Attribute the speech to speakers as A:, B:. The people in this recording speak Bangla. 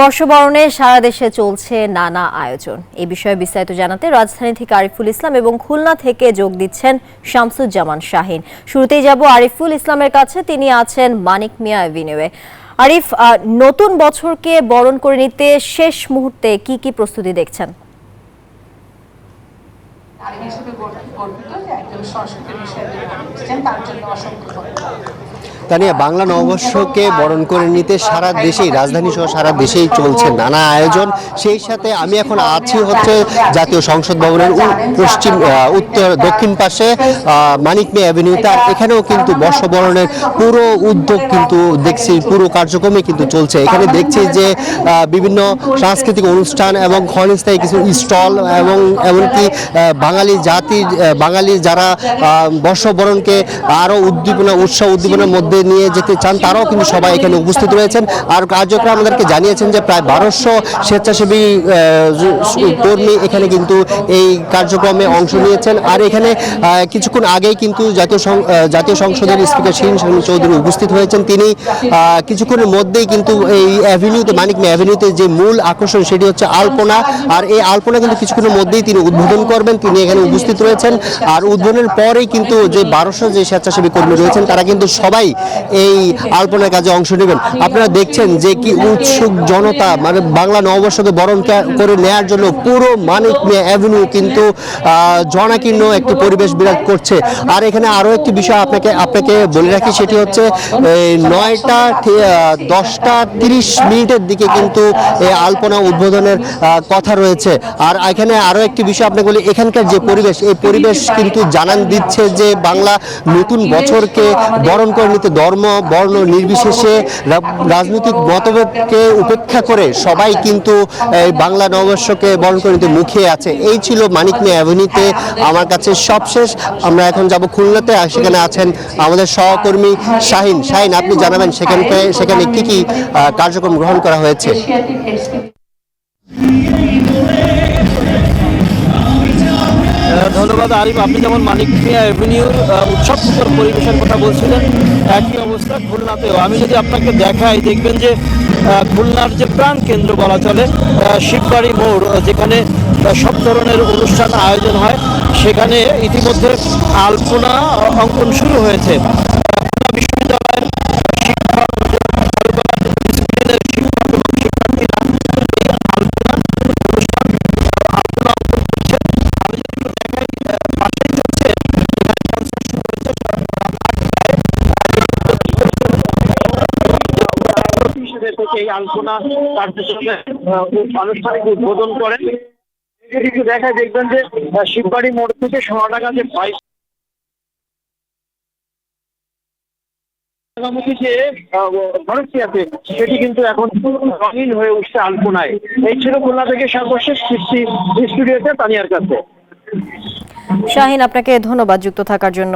A: বর্ষবরণে সারা দেশে চলছে নানা আয়োজন। এই বিষয়ে বিস্তারিত জানাতে রাজধানী থেকে আরিফুল ইসলাম এবং খুলনা থেকে যোগ দিচ্ছেন শামসুজ্জামান শাহিন। শুরুতেই যাব আরিফুল ইসলামের কাছে, তিনি আছেন মানিক মিয়া এভিনিউয়ে। আরিফ, নতুন বছরকে বরণ করে নিতে শেষ মুহূর্তে কি কি প্রস্তুতি দেখছেন?
B: তানিয়া, বাংলা নববর্ষকে বরণ করে নিতে সারা দেশেই, রাজধানী সহ সারা দেশেই চলছে নানা আয়োজন। সেই সাথে আমি এখন আছি জাতীয় সংসদ ভবনের দক্ষিণ পাশে মানিক মিয়া এভিনিউ। তার এখানেও কিন্তু বর্ষবরণের পুরো উদ্যোগ কিন্তু দেখছি, পুরো কার্যক্রমে কিন্তু চলছে। এখানে দেখছি যে বিভিন্ন সাংস্কৃতিক অনুষ্ঠান এবং ক্ষণস্থায়ী কিছু স্টল এবং এমনকি বাঙালি যারা বর্ষবরণকে আরো উদ্দীপনার মধ্যে নিয়ে যেতে চান, তারাও কিন্তু সবাই এখানে উপস্থিত রয়েছেন। আর কার্যক্রম আমাদেরকে জানিয়েছেন যে প্রায় 1200 স্বেচ্ছাসেবী কর্মী এখানে কিন্তু এই কার্যক্রমে অংশ নিয়েছেন। আর এখানে কিছুক্ষণ আগেই কিন্তু জাতীয় সংসদের স্পিকার শিরিন শারমিন চৌধুরী উপস্থিত হয়েছেন। তিনি কিছুক্ষণের মধ্যেই কিন্তু এই অ্যাভিনিউতে, মানিক মিয়া অ্যাভিনিউতে যে মূল আকর্ষণ সেটি হচ্ছে আলপনা। আর এই আলপনা কিন্তু কিছুক্ষণের মধ্যেই তিনি উদ্বোধন করবেন। তিনি এখানে উপস্থিত রয়েছেন। আর উদ্বোধনের পরেই কিন্তু যে 1200 যে স্বেচ্ছাসেবী কর্মী রয়েছেন তারা কিন্তু সবাই এই আলপনার কাজে অংশ নেবেন। আপনারা দেখছেন যে কি উৎসুক জনতা, মানে বাংলা নববর্ষকে বরণ করে নেয়ার জন্য পুরো মানিক মিয়া অ্যাভিনিউ কিন্তু জনাকীর্ণ একটি পরিবেশ বিরাজ করছে। আর এখানে আরো একটি বিষয় আপনাকে বলে রাখি, সেটি হচ্ছে 9টা 10টা 30 মিনিটের দিকে কিন্তু এই আলপনা উদ্বোধনের কথা রয়েছে। আর এখানে আরো একটি বিষয় আপনাকে বলি, এখানকার যে পরিবেশ, এই পরিবেশ কিন্তু জানান দিচ্ছে যে বাংলা নতুন বছরকে বরণ করে নিতে ধর্ম বর্ণ নির্বিশেষে, রাজনৈতিক মতভেদকে উপেক্ষা করে সবাই কিন্তু বাংলা নববর্ষকে বরণ করে নিতে মুখিয়ে আছে। এই ছিল মানিক মিয়া অ্যাভিনিউতে আমার কাছে সবশেষ। আমরা এখন যাব খুলনাতে, আর সেখানে আছেন আমাদের সহকর্মী শাহিন। আপনি জানাবেন সেখানে কি কি কার্যক্রম গ্রহণ করা হয়েছে।
C: ধন্যবাদ আরিফ। আপনি যেমন মানিক মিয়া এভিনিউর উৎসবমুখর পরিবেশের কথা বলছিলেন, একই অবস্থা খুলনাতেও। আমি যদি আপনাকে দেখাই, দেখবেন যে খুলনার যে প্রাণ কেন্দ্র বলা চলে, শিববাড়ি মোড়, যেখানে সব ধরনের অনুষ্ঠান আয়োজন হয়, সেখানে ইতিমধ্যে আলপনা অঙ্কন শুরু হয়েছে। খুলনা বিশ্ববিদ্যালয়ের শিক্ষক এবং শিক্ষার্থীরা এই আলপনা অনুষ্ঠান আলপনা অঙ্কন করছে। আমি যদি একটু দেখাই, পাশেই চলছে এখানে কনসার্ট শুরু হয়েছে এই আলপনা কার্যক্রমে আনুষ্ঠানিক উদ্বোধন করেন। যদি একটু দেখায়, দেখবেন যে শিববাড়ি মোড় থেকে সোনাডাঙ্গা যে যে সড়কটি আছে সেটি কিন্তু এখন রঙিন হয়ে উঠছে আলপনায়। এই ছিল খুলনা থেকে সর্বশেষ স্টুডিওতে তানিয়ার কাছে।
A: শাহিন, আপনাকে ধন্যবাদ যুক্ত থাকার জন্য।